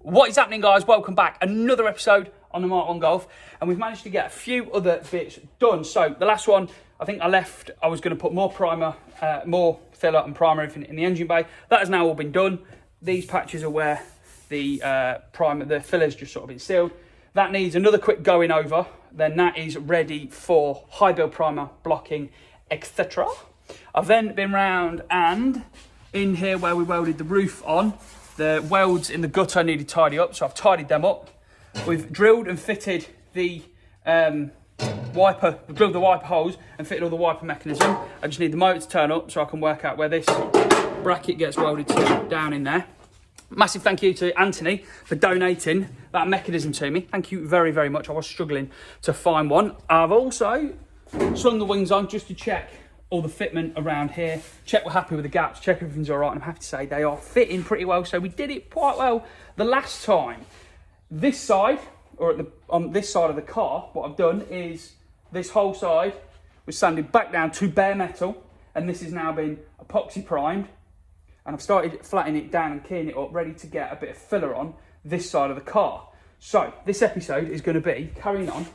What is happening, guys? Welcome back. Another episode on the Mk1 Golf, and we've managed to get a few other bits done. So the last one, I think I was going to put more primer, more filler and primer in the engine bay. That has now all been done. These patches are where the the filler's just sort of been sealed. That needs another quick going over. Then that is ready for high build primer, blocking, etc. I've then been round and in here where we welded the roof on, the welds in the gutter needed tidy up, so I've tidied them up. We've drilled and fitted the wiper, we've drilled the wiper holes and fitted all the wiper mechanism. I just need the motor to turn up so I can work out where this bracket gets welded to down in there. Massive thank you to Anthony for donating that mechanism to me. Thank you very, very much. I was struggling to find one. I've also slung the wings on just to check all the fitment around here, check we're happy with the gaps, check everything's all right, and I'm happy to say they are fitting pretty well. So we did it quite well the last time. This side, or on this side of the car, what I've done is this whole side was sanded back down to bare metal, and this has now been epoxy primed, and I've started flattening it down and keying it up, ready to get a bit of filler on this side of the car. So this episode is going to be carrying on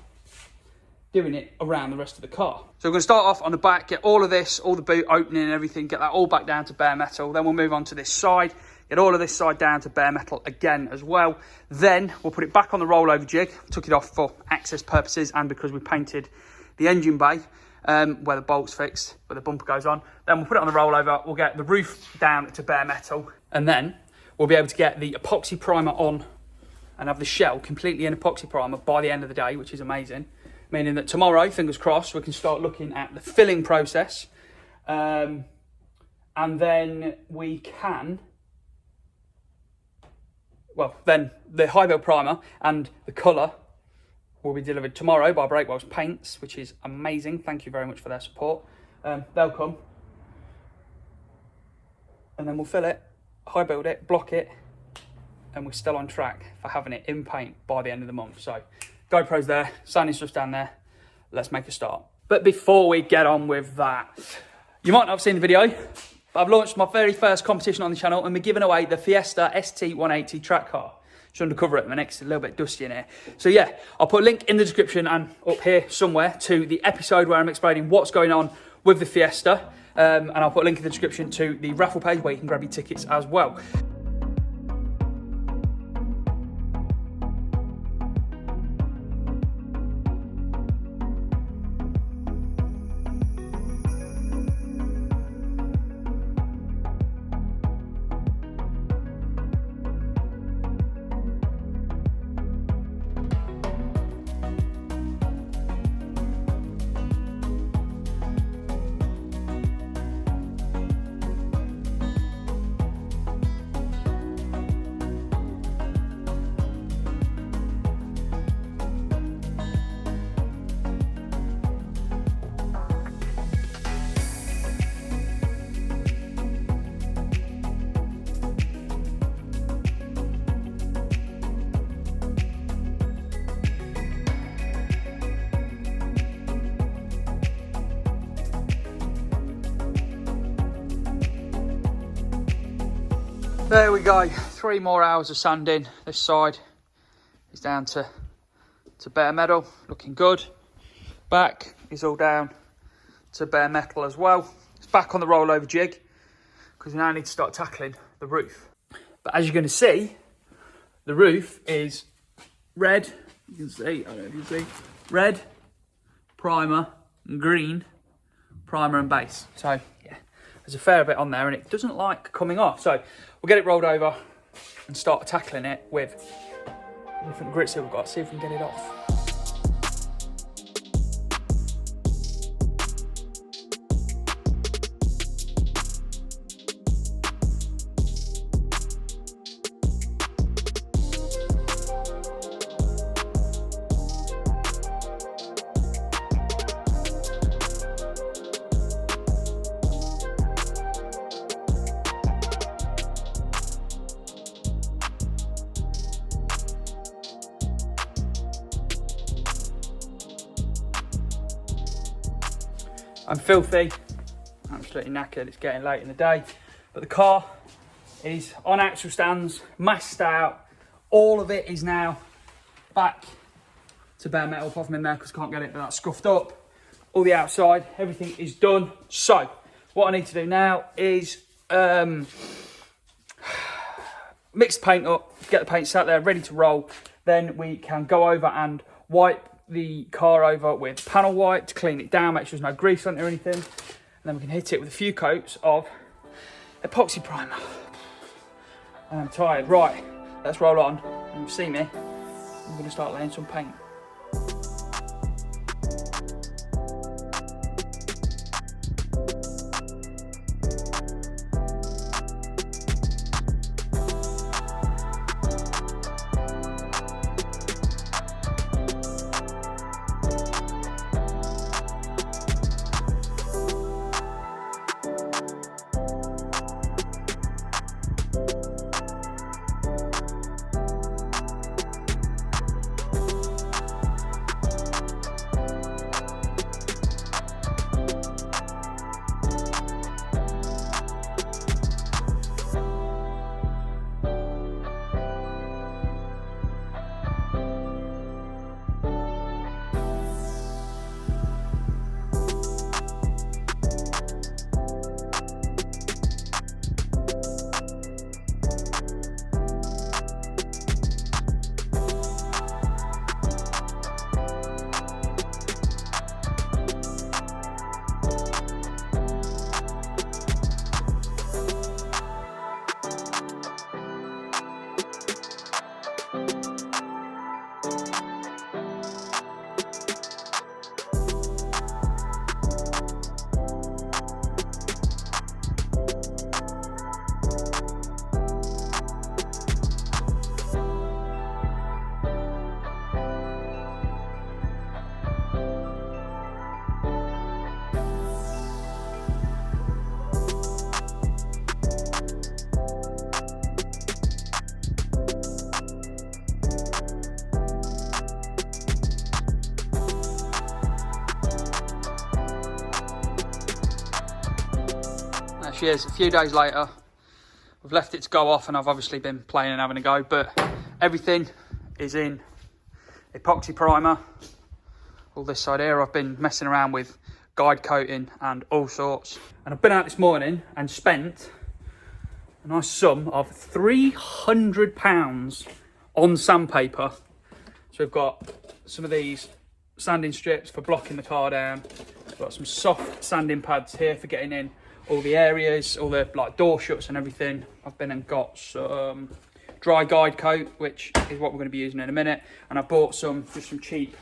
doing it around the rest of the car. So we're going to start off on the back, get all of this, all the boot opening and everything, get that all back down to bare metal. Then we'll move on to this side, get all of this side down to bare metal again as well. Then we'll put it back on the rollover jig. Took it off for access purposes and because we painted the engine bay where the bolt's fixed, where the bumper goes on. Then we'll put it on the rollover, we'll get the roof down to bare metal, and then we'll be able to get the epoxy primer on and have the shell completely in epoxy primer by the end of the day, which is amazing. Meaning that tomorrow, fingers crossed, we can start looking at the filling process. And then we can, well, then the high build primer and the colour will be delivered tomorrow by Breakwells Paints, which is amazing. Thank you very much for their support. They'll come. And then we'll fill it, high build it, block it, and we're still on track for having it in paint by the end of the month. So GoPro's there, sanding stuff's down there. Let's make a start. But before we get on with that, you might not have seen the video, but I've launched my very first competition on the channel and we're giving away the Fiesta ST180 track car. It's undercover at the minute, it's a little bit dusty in here. So yeah, I'll put a link in the description and up here somewhere to the episode where I'm explaining what's going on with the Fiesta. And I'll put a link in the description to the raffle page where you can grab your tickets as well. There we go, 3 more hours of sanding. This side is down to bare metal, looking good. Back is all down to bare metal as well. It's back on the rollover jig because we now need to start tackling the roof. But as you're going to see, the roof is red. You can see, I don't know if you can see, red, primer, and green, primer and base. So yeah, there's a fair bit on there and it doesn't like coming off. So we'll get it rolled over and start tackling it with different grits that we've got, see if we can get it off. I'm filthy, absolutely knackered, it's getting late in the day, but the car is on axle stands, masked out, All of it is now back to bare metal, apart from in there because I can't get it, but that's scuffed up. All the outside, everything is done. So what I need to do now is mix the paint up, get the paint sat there ready to roll. Then we can go over and wipe the car over with panel white to clean it down, make sure there's no grease on it or anything. And then we can hit it with a few coats of epoxy primer. And I'm tired. Right, let's roll on. You see me, I'm going to start laying some paint. She is. A few days later, we've left it to go off and I've obviously been playing and having a go, but everything is in epoxy primer. All this side here, I've been messing around with guide coating and all sorts. And I've been out this morning and spent a nice sum of £300 on sandpaper. So we've got some of these sanding strips for blocking the car down. We've got some soft sanding pads here for getting in all the areas, all the like door shuts and everything. I've been and got some dry guide coat, which is what we're going to be using in a minute. And I bought some cheap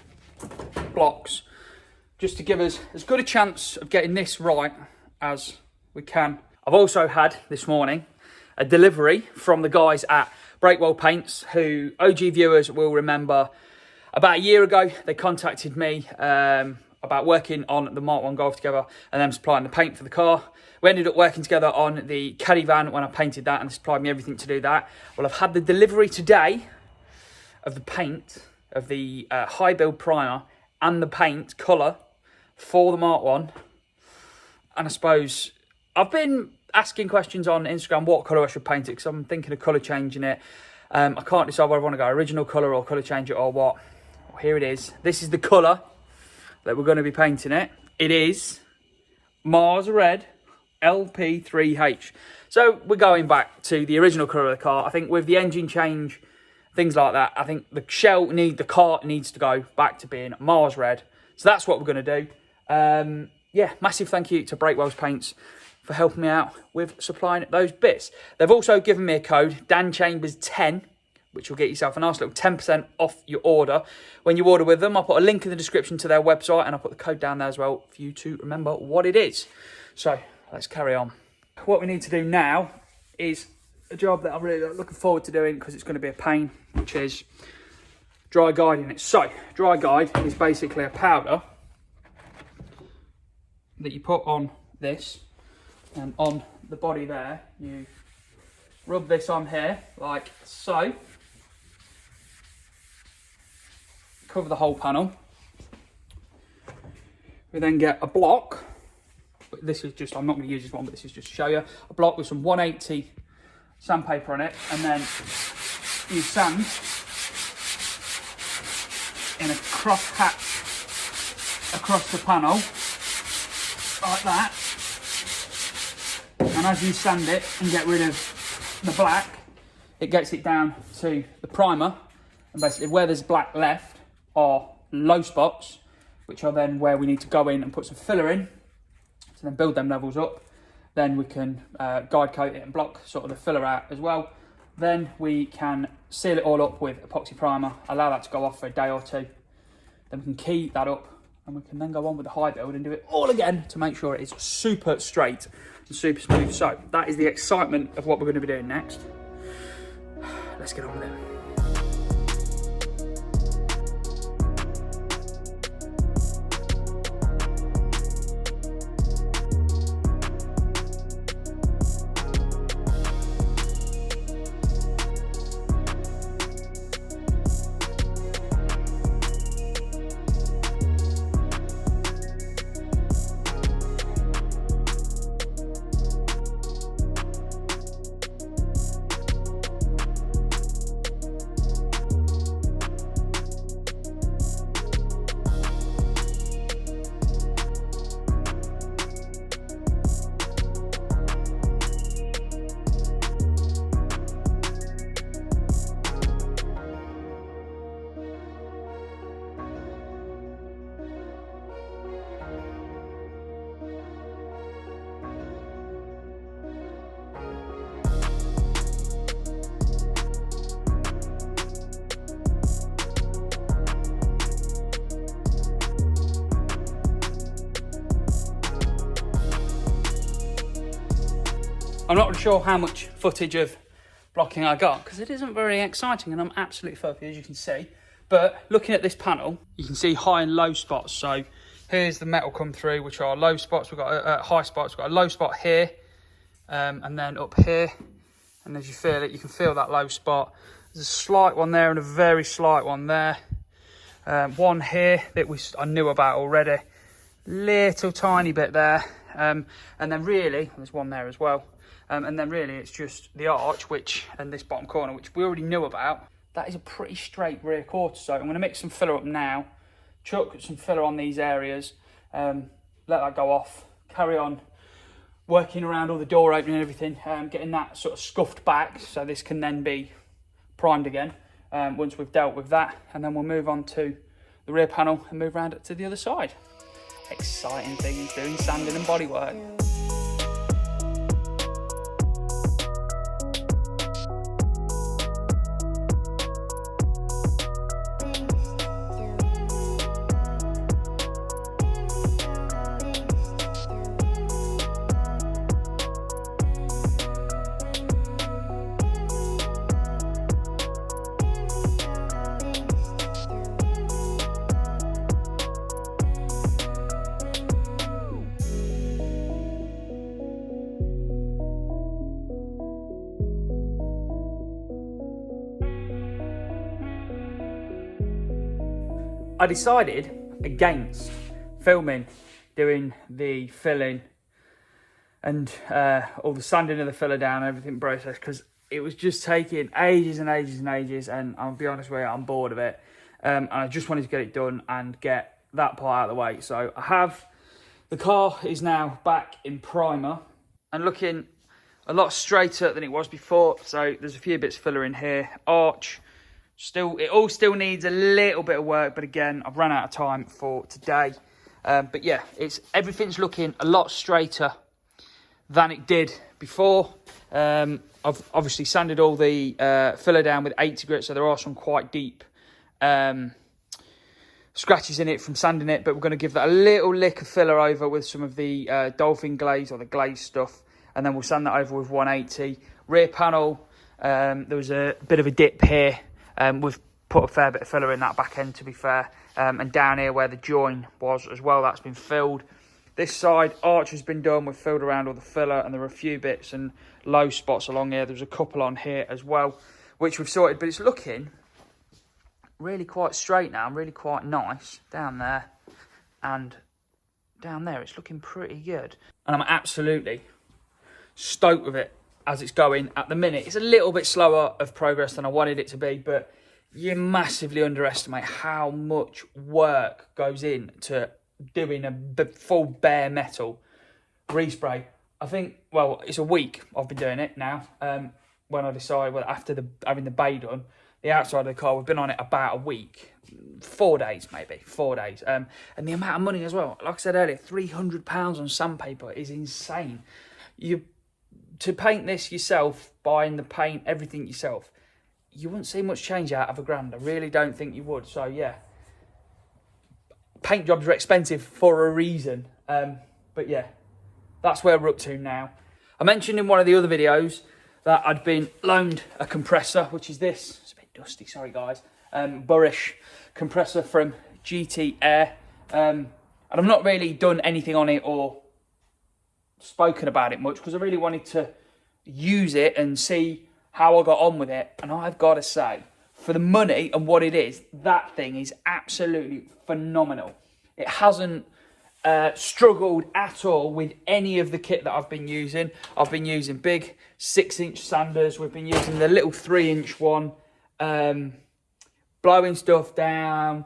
blocks just to give us as good a chance of getting this right as we can. I've also had this morning a delivery from the guys at Breakwells Paints, who OG viewers will remember about a year ago they contacted me about working on the Mark 1 Golf together and them supplying the paint for the car. We ended up working together on the caddy van when I painted that, and they supplied me everything to do that. Well, I've had the delivery today of the paint, of the high build primer and the paint colour for the Mark 1. And I suppose I've been asking questions on Instagram what colour I should paint it, because I'm thinking of colour changing it. I can't decide whether I want to go original colour or colour change it or what. Well, here it is. This is the colour that we're going to be painting it. It is Mars Red LP3H. So we're going back to the original colour of the car. I think with the engine change, things like that, I think the car needs to go back to being Mars Red. So that's what we're going to do. Yeah, massive thank you to Breakwells Paints for helping me out with supplying those bits. They've also given me a code, DanChambers10, which will get yourself a nice little 10% off your order when you order with them. I'll put a link in the description to their website, and I'll put the code down there as well for you to remember what it is. So let's carry on. What we need to do now is a job that I'm really looking forward to doing, because it's going to be a pain, which is dry guiding it. So dry guide is basically a powder that you put on this, and on the body there you rub this on here like so, cover the whole panel. We then get a block, but this is just, I'm not going to use this one, but this is just to show you, a block with some 180 sandpaper on it, and then you sand in a cross hatch across the panel, like that. And as you sand it and get rid of the black, it gets it down to the primer. And basically where there's black left are low spots, which are then where we need to go in and put some filler in to then build them levels up. Then we can guide coat it and block sort of the filler out as well. Then we can seal it all up with epoxy primer, allow that to go off for a day or two. Then we can key that up and we can then go on with the high build and do it all again to make sure it is super straight and super smooth. So that is the excitement of what we're going to be doing next. Let's get on with it. I'm not really sure how much footage of blocking I got because it isn't very exciting and I'm absolutely filthy, as you can see. But looking at this panel, you can see high and low spots. So here's the metal come through, which are low spots. We've got high spots. We've got a low spot here and then up here. And as you feel it, you can feel that low spot. There's a slight one there and a very slight one there. One here that I knew about already. Little tiny bit there. And then really, there's one there as well. And then really it's just the arch, and this bottom corner, which we already knew about. That is a pretty straight rear quarter. So I'm going to mix some filler up now, chuck some filler on these areas, let that go off, carry on working around all the door opening and everything, getting that sort of scuffed back so this can then be primed again once we've dealt with that. And then we'll move on to the rear panel and move around it to the other side. Exciting things, doing sanding and bodywork. I decided against filming, doing the filling and all the sanding of the filler down and everything process because it was just taking ages and ages and ages, and I'll be honest with you, I'm bored of it. And I just wanted to get it done and get that part out of the way. So the car is now back in primer and looking a lot straighter than it was before. So there's a few bits of filler in here, arch. It all still needs a little bit of work, but again, I've run out of time for today. But yeah, everything's looking a lot straighter than it did before. I've obviously sanded all the filler down with 80 grit, so there are some quite deep scratches in it from sanding it, but we're going to give that a little lick of filler over with some of the dolphin glaze or the glaze stuff, and then we'll sand that over with 180. Rear panel, there was a bit of a dip here. We've put a fair bit of filler in that back end, to be fair. And down here where the join was as well, that's been filled. This side, arch has been done. We've filled around all the filler, and there are a few bits and low spots along here. There's a couple on here as well, which we've sorted. But it's looking really quite straight now, and really quite nice down there. And down there, it's looking pretty good. And I'm absolutely stoked with it. as it's going at the minute. It's a little bit slower of progress than I wanted it to be, but you massively underestimate how much work goes into doing a full bare metal respray. I think, well, it's a week I've been doing it now. When I decided, well, after having the bay done, the outside of the car, we've been on it about a week. 4 days, maybe, 4 days. And the amount of money as well. Like I said earlier, £300 on sandpaper is insane. To paint this yourself, buying the paint, everything yourself, you wouldn't see much change out of £1,000. I really don't think you would. So, yeah. Paint jobs are expensive for a reason. But, yeah, that's where we're up to now. I mentioned in one of the other videos that I'd been loaned a compressor, which is this. It's a bit dusty, sorry, guys. Burrish compressor from GTI. And I've not really done anything on it or spoken about it much because I really wanted to use it and see how I got on with it. And I've got to say, for the money and what it is, that thing is absolutely phenomenal. It hasn't struggled at all with any of the kit that I've been using. I've been using big 6-inch sanders. We've been using the little 3-inch one, blowing stuff down.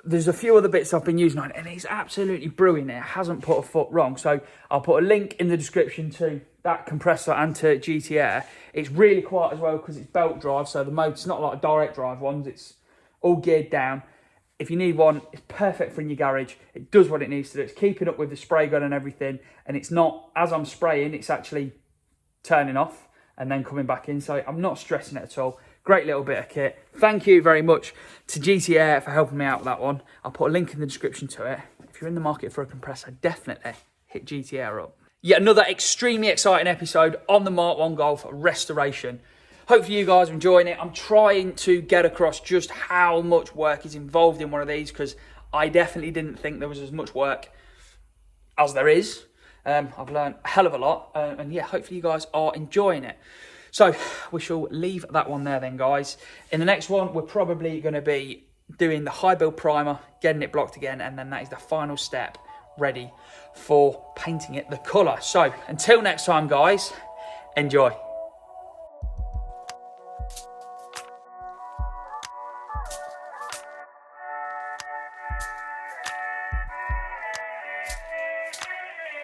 There's a few other bits I've been using on it, and it's absolutely brilliant. It hasn't put a foot wrong. So I'll put a link in the description to that compressor and to GTI. It's really quiet as well because it's belt drive, so the motor's not like direct drive ones. It's all geared down. If you need one, it's perfect for in your garage. It does what it needs to do. It's keeping up with the spray gun and everything, and it's not, as I'm spraying, it's actually turning off and then coming back in. So I'm not stressing it at all. Great little bit of kit. Thank you very much to GTI for helping me out with that one. I'll put a link in the description to it. If you're in the market for a compressor, definitely hit GTI up. Yet another extremely exciting episode on the Mark 1 Golf restoration. Hopefully you guys are enjoying it. I'm trying to get across just how much work is involved in one of these because I definitely didn't think there was as much work as there is. I've learned a hell of a lot. And yeah, hopefully you guys are enjoying it. So we shall leave that one there then, guys. In the next one, we're probably going to be doing the high build primer, getting it blocked again, and then that is the final step ready for painting it the colour. So until next time, guys, enjoy.